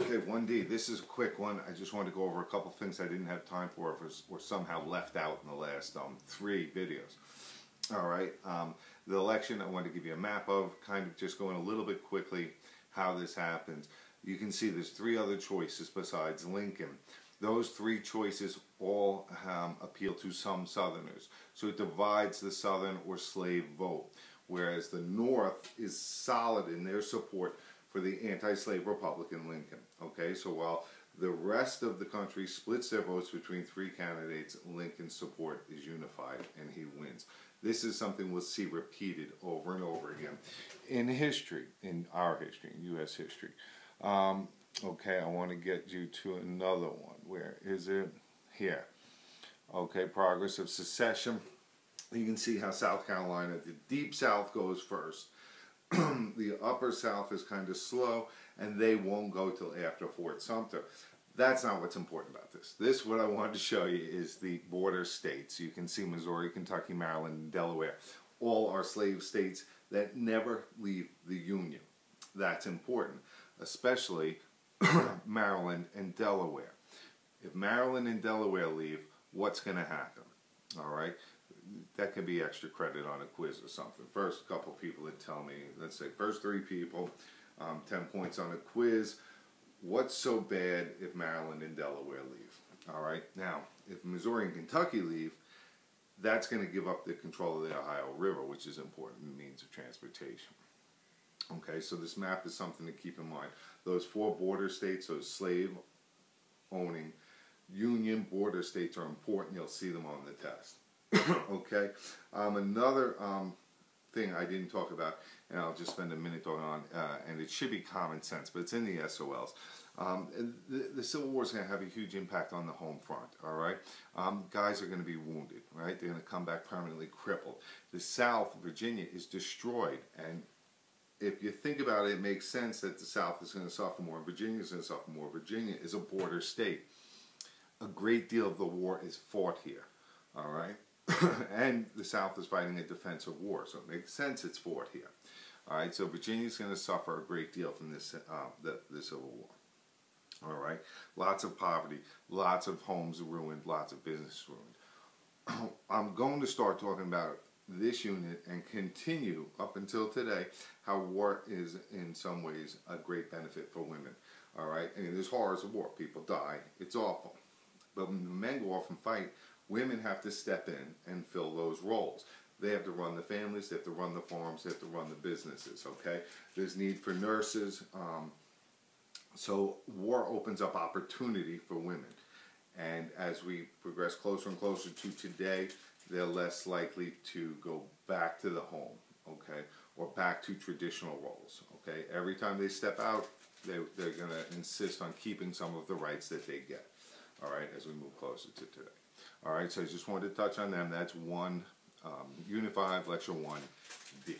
Okay, 1D. This is a quick one. I just wanted to go over a couple things I didn't have time for or somehow left out in the last 3 videos. All right. The election, I wanted to give you a map of, kind of just going a little bit quickly how this happens. You can see there's 3 other choices besides Lincoln. Those 3 choices all appeal to some Southerners. So it divides the Southern or slave vote, whereas the North is solid in their support for the anti-slave Republican Lincoln. Okay, so while the rest of the country splits their votes between 3 candidates, Lincoln's support is unified and he wins. This is something we'll see repeated over and over again in history, in our history, in U.S. history. Okay, I want to get you to another one. Where is it? Here. Okay, progress of secession. You can see how South Carolina, the deep South, goes first. The upper South is kind of slow, and they won't go till after Fort Sumter. That's not what's important about this. This, what I wanted to show you, is the border states. You can see Missouri, Kentucky, Maryland, and Delaware. All are slave states that never leave the Union. That's important, especially Maryland and Delaware. If Maryland and Delaware leave, what's going to happen? All right? That could be extra credit on a quiz or something. First couple people that tell me, let's say first 3 people, 10 points on a quiz. What's so bad if Maryland and Delaware leave? All right. Now, if Missouri and Kentucky leave, that's going to give up the control of the Ohio River, which is important means of transportation. Okay, so this map is something to keep in mind. Those 4 border states, those slave-owning Union border states are important. You'll see them on the test. Okay, another thing I didn't talk about, and I'll just spend a minute talking on, and it should be common sense, but it's in the SOLs. The Civil War is going to have a huge impact on the home front, all right? Guys are going to be wounded, right? They're going to come back permanently crippled. The South, Virginia, is destroyed, and if you think about it, it makes sense that the South is going to suffer more, and Virginia is going to suffer more. Virginia is a border state. A great deal of the war is fought here, all right? And the South is fighting a defensive war, so it makes sense it's fought here. All right, so Virginia's going to suffer a great deal from this the Civil War. All right, lots of poverty, lots of homes ruined, lots of business ruined. I'm going to start talking about this unit and continue up until today how war is in some ways a great benefit for women. All right, I mean, there's horrors of war. People die. It's awful. But when the men go off and fight, women have to step in and fill those roles. They have to run the families, they have to run the farms, they have to run the businesses, okay? There's need for nurses. So war opens up opportunity for women. And as we progress closer and closer to today, they're less likely to go back to the home, okay? Or back to traditional roles, okay? Every time they step out, they're going to insist on keeping some of the rights that they get, all right, as we move closer to today. All right, so I just wanted to touch on them. That's Unit 5, Lecture 1D.